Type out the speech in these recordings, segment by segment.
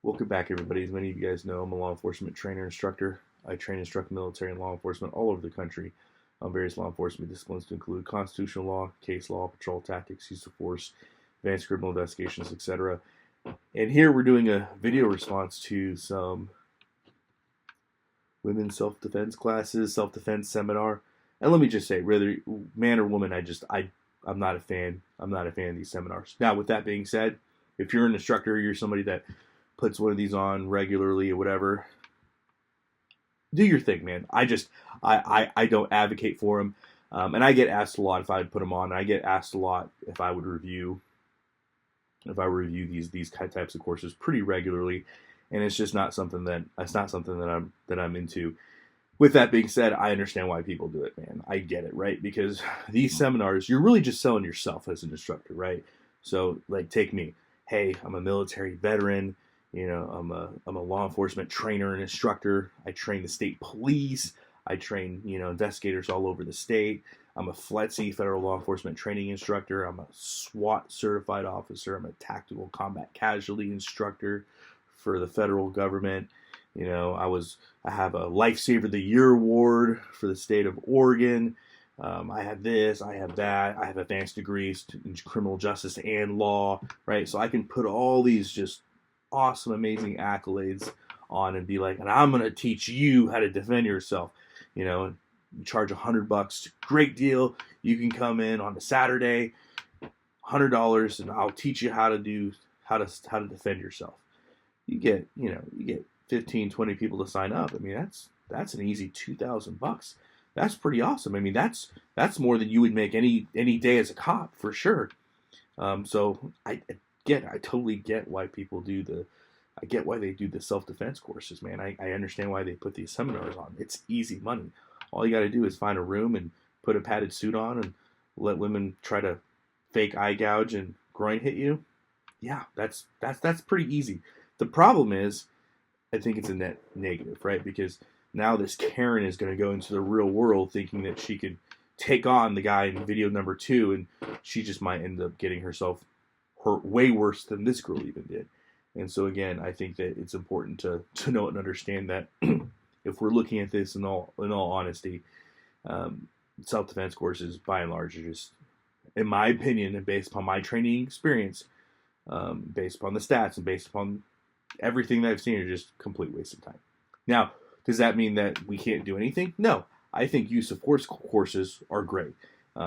Welcome back, everybody. As many of you guys know, I'm a law enforcement trainer instructor. I train and instruct military and law enforcement all over the country on various law enforcement disciplines to include constitutional law, case law, patrol tactics, use of force, advanced criminal investigations, etc. And here we're doing a video response to some women's self-defense classes, self-defense seminar. And let me just say, whether man or woman, I'm not a fan. I'm not a fan of these seminars. Now, with that being said, if you're an instructor, you're somebody that puts one of these on regularly or whatever, do your thing, man. I don't advocate for them. And I get asked a lot if I'd put them on. I get asked a lot if I would review these types of courses pretty regularly, and it's just not something that I'm into. With that being said, I understand why people do it, man. I get it, right? Because these seminars, you're really just selling yourself as an instructor, right? So, like, take me. Hey, I'm a military veteran. I'm a law enforcement trainer and instructor. I train the state police. I train, investigators all over the state. I'm a FLETC, Federal Law Enforcement Training Instructor. I'm a SWAT certified officer. I'm a tactical combat casualty instructor for the federal government. I have a Lifesaver of the Year award for the state of Oregon. I have this, I have that. I have advanced degrees in criminal justice and law, right? So I can put all these just awesome, amazing accolades on and be like, and I'm going to teach you how to defend yourself. You charge $100, great deal. You can come in on a Saturday, $100, and I'll teach you how to defend yourself. You get 15, 20 people to sign up. I mean, that's an easy $2,000. That's pretty awesome. I mean, that's more than you would make any day as a cop, for sure. So I totally get why people I get why they do the self-defense courses, man. I understand why they put these seminars on. It's easy money. All you got to do is find a room and put a padded suit on and let women try to fake eye gouge and groin hit you. Yeah, that's pretty easy. The problem is, I think it's a net negative, right? Because now this Karen is going to go into the real world thinking that she could take on the guy in video number 2, and she just might end up getting herself hurt way worse than this girl even did. And so again, I think that it's important to know and understand that if we're looking at this in all honesty, self-defense courses by and large are just, in my opinion, and based upon my training experience, based upon the stats and based upon everything that I've seen, are just complete waste of time. Now, does that mean that we can't do anything? No. I think use of force courses are great.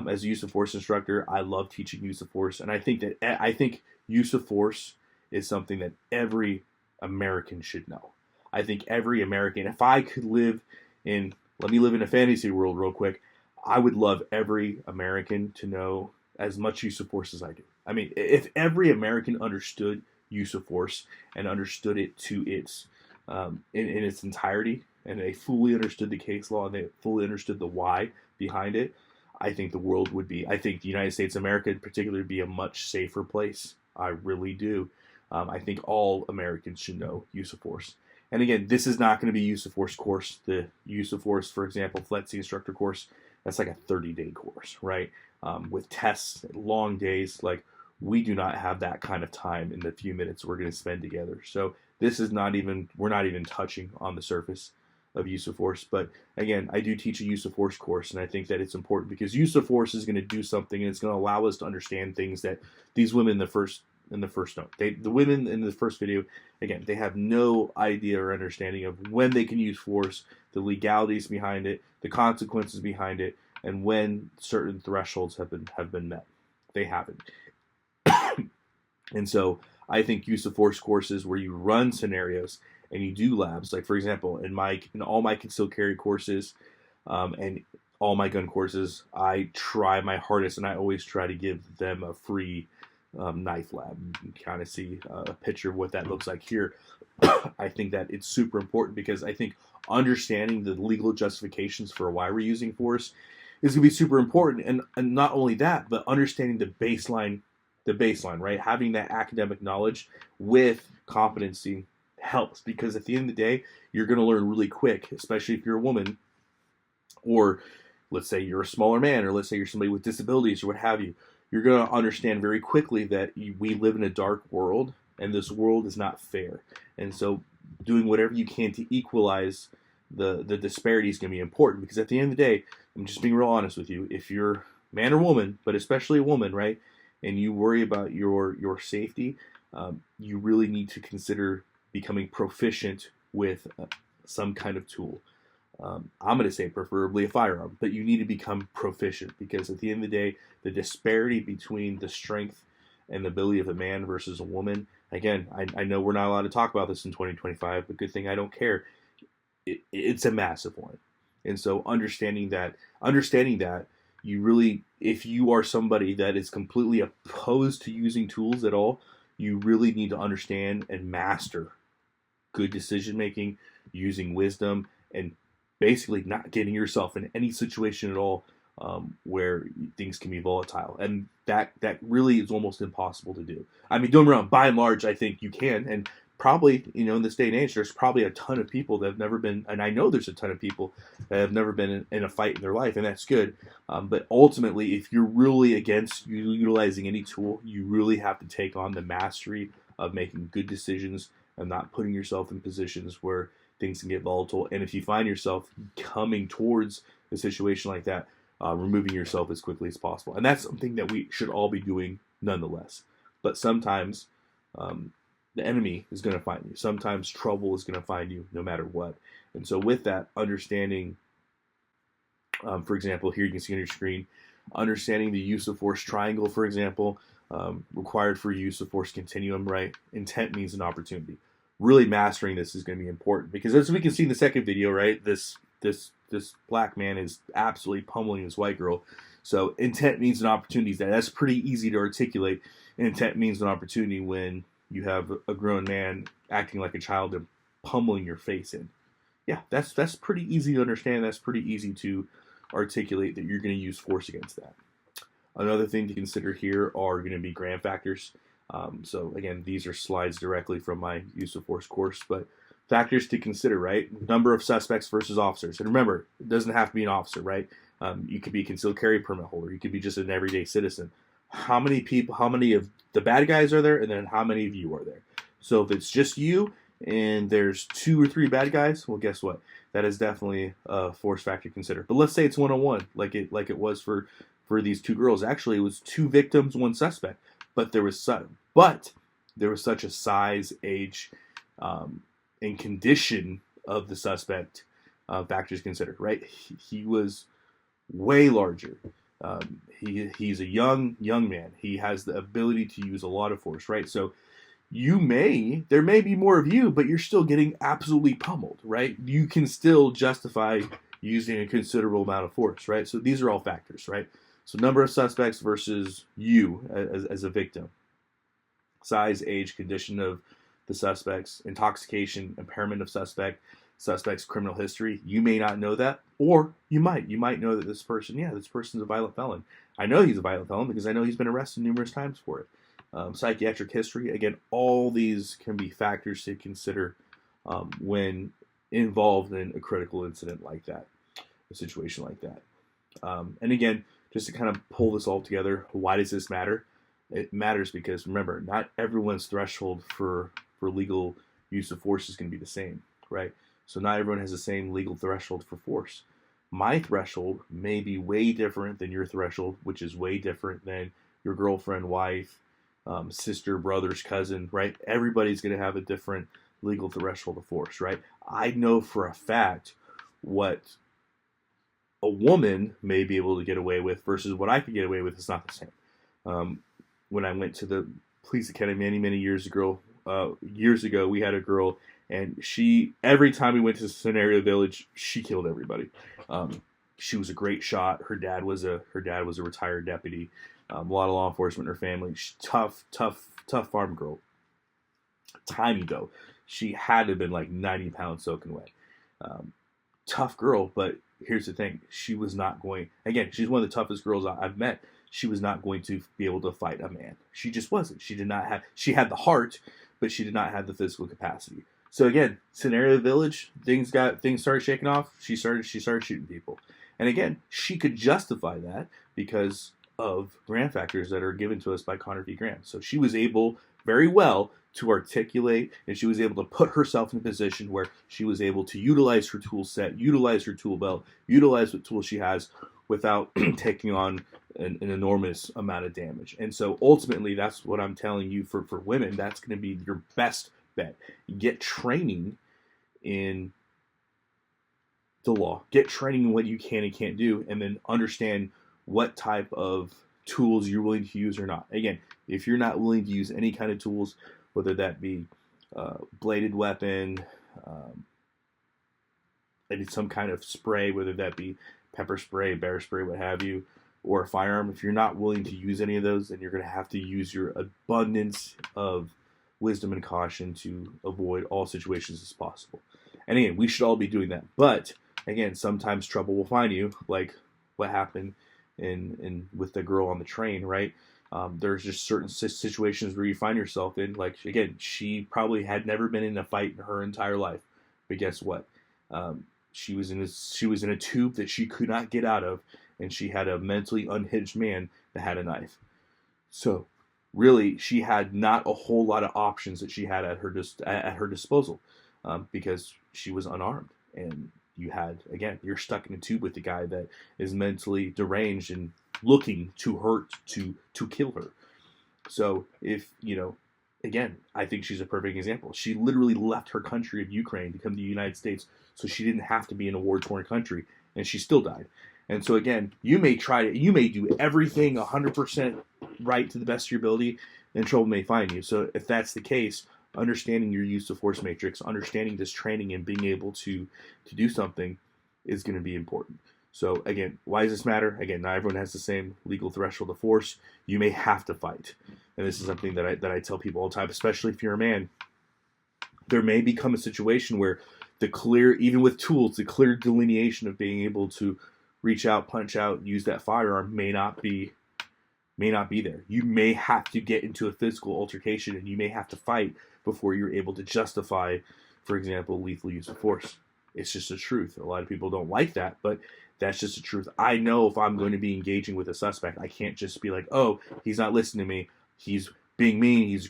As a use of force instructor, I love teaching use of force, and I think use of force is something that every American should know. I think every American, if I could let me live in a fantasy world real quick, I would love every American to know as much use of force as I do. I mean, if every American understood use of force and understood it to its in its entirety, and they fully understood the case law and they fully understood the why behind it, I think I think the United States of America in particular would be a much safer place. I really do. I think all Americans should know use of force. And again, this is not going to be use of force course. The use of force, for example, FLETC instructor course, that's like a 30-day course, right? With tests, long days. Like, we do not have that kind of time in the few minutes we're going to spend together. So we're not even touching on the surface of use of force. But again, I do teach a use of force course, and I think that it's important because use of force is going to do something, and it's going to allow us to understand things that these women in the first note. The women in the first video, again, they have no idea or understanding of when they can use force, the legalities behind it, the consequences behind it, and when certain thresholds have been met. They haven't. And so I think use of force courses where you run scenarios and you do labs, like for example, in all my concealed carry courses and all my gun courses, I try my hardest, and I always try to give them a free knife lab. You can kind of see a picture of what that looks like here. I think that it's super important because I think understanding the legal justifications for why we're using force is going to be super important. And not only that, but understanding the baseline, right? Having that academic knowledge with competency helps, because at the end of the day, you're going to learn really quick, especially if you're a woman, or let's say you're a smaller man, or let's say you're somebody with disabilities or what have you. You're going to understand very quickly that we live in a dark world, and this world is not fair. And so doing whatever you can to equalize the disparity is going to be important, because at the end of the day, I'm just being real honest with you. If you're man or woman, but especially a woman, right, and you worry about your safety, you really need to consider becoming proficient with some kind of tool. I'm going to say preferably a firearm, but you need to become proficient, because at the end of the day, the disparity between the strength and the ability of a man versus a woman, again, I know we're not allowed to talk about this in 2025, but good thing I don't care. It's a massive one. And so understanding that you really, if you are somebody that is completely opposed to using tools at all, you really need to understand and master good decision making, using wisdom, and basically not getting yourself in any situation at all where things can be volatile. And that really is almost impossible to do. I mean, don't get me wrong, by and large, I think you can. And probably, in this day and age, there's probably a ton of people that have never been, and I know there's a ton of people that have never been in a fight in their life, and that's good. But ultimately, if you're really against utilizing any tool, you really have to take on the mastery of making good decisions and not putting yourself in positions where things can get volatile. And if you find yourself coming towards a situation like that, removing yourself as quickly as possible. And that's something that we should all be doing nonetheless. But sometimes the enemy is going to find you. Sometimes trouble is going to find you no matter what. And so with that, understanding, for example, here you can see on your screen, understanding the use of force triangle, for example, required for use of force continuum, right? Intent means an opportunity. Really mastering this is going to be important, because as we can see in the second video, right, this black man is absolutely pummeling this white girl. So intent means an opportunity. That's pretty easy to articulate. Intent means an opportunity when you have a grown man acting like a child and pummeling your face in. Yeah, that's pretty easy to understand. That's pretty easy to articulate that you're going to use force against that. Another thing to consider here are going to be gram factors. So again, these are slides directly from my use of force course, but factors to consider, right? Number of suspects versus officers. And remember, it doesn't have to be an officer, right? You could be a concealed carry permit holder. You could be just an everyday citizen. How many of the bad guys are there, and then how many of you are there? So if it's just you and there's 2 or 3 bad guys, well, guess what? That is definitely a force factor to consider. But let's say it's 1-on-1, like it was for these 2 girls. Actually, it was 2 victims, 1 suspect. But there was such a size, age, and condition of the suspect factors considered, right? He was way larger. He's a young man. He has the ability to use a lot of force, right? So there may be more of you, but you're still getting absolutely pummeled, right? You can still justify using a considerable amount of force, right? So these are all factors, right? So number of suspects versus you as a victim. Size, age, condition of the suspects, intoxication, impairment of suspect's criminal history. You may not know that, or you might. You might know that this person's a violent felon. I know he's a violent felon because I know he's been arrested numerous times for it. Psychiatric history. Again, all these can be factors to consider when involved in a critical incident like that, a situation like that. And again, just to kind of pull this all together, why does this matter? It matters because, remember, not everyone's threshold for legal use of force is going to be the same, right? So not everyone has the same legal threshold for force. My threshold may be way different than your threshold, which is way different than your girlfriend, wife, sister, brother's cousin, right? Everybody's going to have a different legal threshold of force, right? I know for a fact what a woman may be able to get away with versus what I could get away with is not the same. When I went to the police academy many years ago, we had a girl, and every time we went to Scenario Village, she killed everybody. She was a great shot. Her dad was a retired deputy. A lot of law enforcement in her family. Tough farm girl. Tiny though. She had to have been like 90 pounds soaking wet. Tough girl, but here's the thing. She was not going, again, she's one of the toughest girls I've met. She was not going to be able to fight a man. She just wasn't. She had the heart, but she did not have the physical capacity. So again, Scenario Village, things started shaking off. She started shooting people. And again, she could justify that because of gram factors that are given to us by Connor v. Graham. So she was able very well to articulate, and she was able to put herself in a position where she was able to utilize her tool set, utilize her tool belt, utilize what tools she has without taking on an enormous amount of damage. And so ultimately, that's what I'm telling you for women. That's going to be your best bet. Get training in the law. Get training in what you can and can't do, and then understand what type of tools you're willing to use or not. Again, if you're not willing to use any kind of tools, whether that be bladed weapon, maybe some kind of spray, whether that be pepper spray, bear spray, what have you, or a firearm, if you're not willing to use any of those, then you're going to have to use your abundance of wisdom and caution to avoid all situations as possible. And again, we should all be doing that. But again, sometimes trouble will find you, like what happened in with the girl on the train, right? There's just certain situations where you find yourself in. Like, again, she probably had never been in a fight in her entire life, but guess what? She was in a tube that she could not get out of, and she had a mentally unhinged man that had a knife. So really, she had not a whole lot of options that she had at her disposal, because she was unarmed. And you're stuck in a tube with a guy that is mentally deranged and looking to hurt, to kill her. So again, I think she's a perfect example. She literally left her country of Ukraine to come to the United States so she didn't have to be in a war-torn country, and she still died. And so again, you may do everything 100% right to the best of your ability, and trouble may find you. So if that's the case, understanding your use of force matrix, understanding this training, and being able to do something is going to be important. So again, why does this matter? Again, not everyone has the same legal threshold of force. You may have to fight, and this is something that I tell people all the time, especially if you're a man. There may become a situation where even with tools, the clear delineation of being able to reach out, punch out, use that firearm may not be there. You may have to get into a physical altercation, and you may have to fight before you're able to justify, for example, lethal use of force. It's just the truth. A lot of people don't like that, but that's just the truth. I know if I'm going to be engaging with a suspect, I can't just be like, oh, he's not listening to me. He's being mean. He's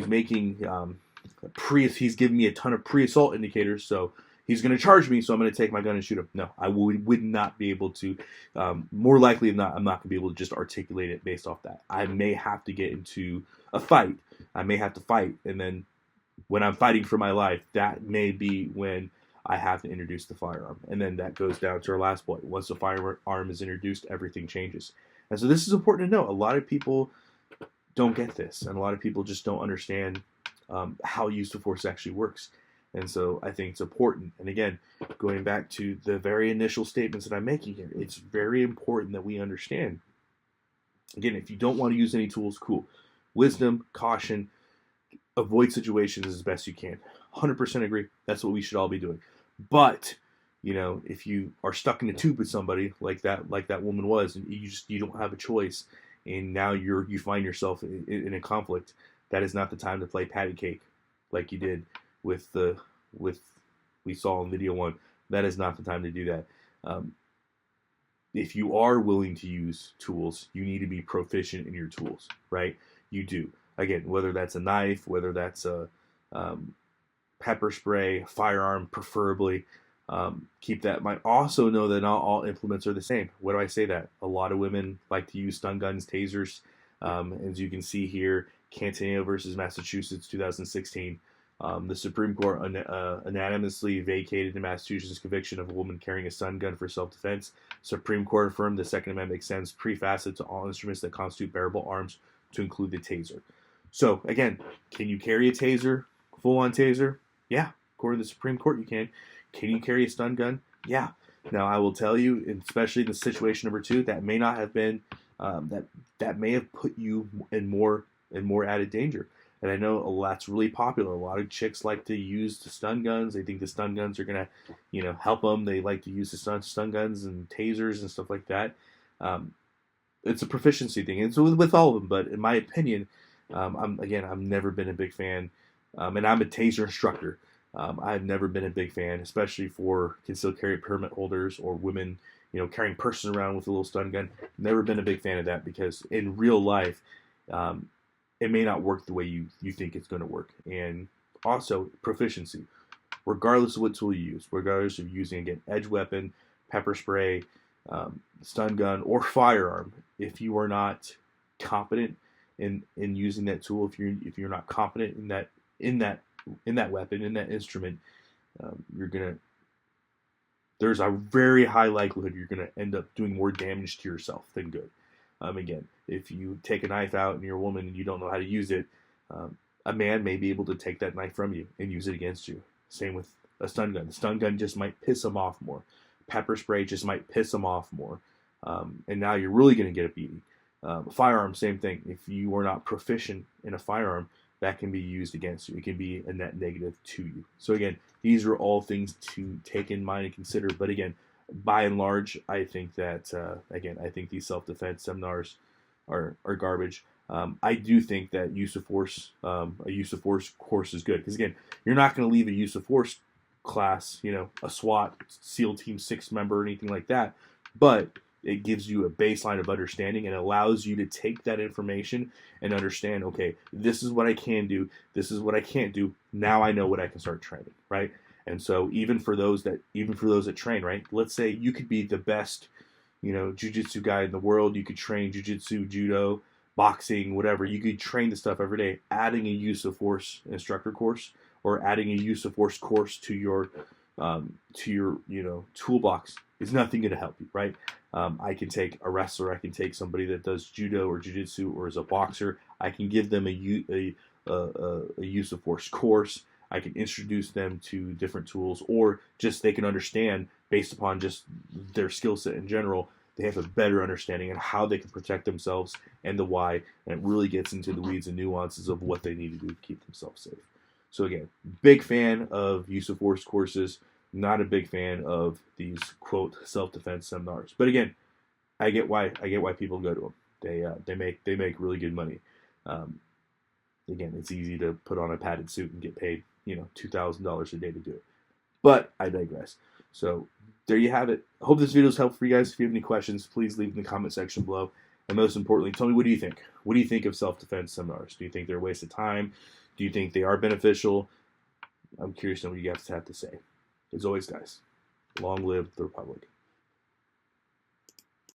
making he's giving me a ton of pre-assault indicators, so he's going to charge me, so I'm going to take my gun and shoot him. No, I would not be able to. More likely than not, I'm not going to be able to just articulate it based off that. I may have to get into a fight. I may have to fight, and then when I'm fighting for my life, that may be when I have to introduce the firearm. And then that goes down to our last point. Once the firearm is introduced, everything changes. And so this is important to know. A lot of people don't get this, and a lot of people just don't understand how use of force actually works. And so I think it's important. And again, going back to the very initial statements that I'm making here, it's very important that we understand. Again, if you don't want to use any tools, cool. Wisdom, caution, avoid situations as best you can. 100% agree. That's what we should all be doing. But, if you are stuck in a tube with somebody like that woman was, and you don't have a choice, and now you find yourself in a conflict, that is not the time to play patty cake like you did with we saw in video 1. That is not the time to do that. If you are willing to use tools, you need to be proficient in your tools, right? You do. Again, whether that's a knife, whether that's a pepper spray, firearm, preferably. Keep that in mind. Also know that not all implements are the same. What do I say that? A lot of women like to use stun guns, tasers. As you can see here, Cantaneo versus Massachusetts, 2016. The Supreme Court unanimously vacated the Massachusetts conviction of a woman carrying a stun gun for self-defense. Supreme Court affirmed the Second Amendment extends pre-facet to all instruments that constitute bearable arms, to include the taser. So, again, can you carry a taser, full-on taser? Yeah, according to the Supreme Court, you can. Can you carry a stun gun? Yeah. Now, I will tell you, especially in the situation number 2, that may not have been, that may have put you in more added danger. And I know that's really popular. A lot of chicks like to use the stun guns. They think the stun guns are going to, help them. They like to use the stun guns and tasers and stuff like that. It's a proficiency thing. And so with all of them. But in my opinion, I've never been a big fan. And I'm a taser instructor. I've never been a big fan, especially for concealed carry permit holders or women, carrying purses around with a little stun gun. Never been a big fan of that because in real life, it may not work the way you think it's going to work. And also proficiency, regardless of what tool you use, regardless of using, again, edge weapon, pepper spray, stun gun, or firearm, if you are not competent in using that tool, if you're not competent in that weapon, in that instrument, there's a very high likelihood you're gonna end up doing more damage to yourself than good. Again, if you take a knife out and you're a woman and you don't know how to use it, a man may be able to take that knife from you and use it against you. Same with a stun gun. The stun gun just might piss him off more. Pepper spray just might piss him off more. And now you're really going to get a beating. Firearm, same thing. If you are not proficient in a firearm, that can be used against you. It can be a net negative to you. So again, these are all things to take in mind and consider. But again, by and large, I think that, I think these self-defense seminars are garbage. I do think that use of force, a use of force course is good. Because again, you're not going to leave a use of force class, a SWAT, SEAL Team 6 member or anything like that. But it gives you a baseline of understanding and allows you to take that information and understand, okay, this is what I can do, this is what I can't do. Now I know what I can start training, right? And so even for those that train, right? Let's say you could be the best, jiu-jitsu guy in the world. You could train jiu-jitsu, judo, boxing, whatever. You could train the stuff every day. Adding a use of force instructor course or adding a use of force course to your toolbox is nothing going to help you, right? I can take a wrestler, I can take somebody that does judo or jiu-jitsu or is a boxer. I can give them a use of force course. I can introduce them to different tools, or just they can understand based upon just their skill set in general. They have a better understanding of how they can protect themselves and the why, and it really gets into the weeds and nuances of what they need to do to keep themselves safe. So again, big fan of use of force courses. Not a big fan of these quote self-defense seminars. But again, I get why people go to them. They make really good money. Again, it's easy to put on a padded suit and get paid $2,000 a day to do it. But I digress. So there you have it. I hope this video is helpful for you guys. If you have any questions, please leave in the comment section below. And most importantly, tell me, what do you think? What do you think of self-defense seminars? Do you think they're a waste of time? Do you think they are beneficial? I'm curious to know what you guys have to say. As always, guys, long live the Republic.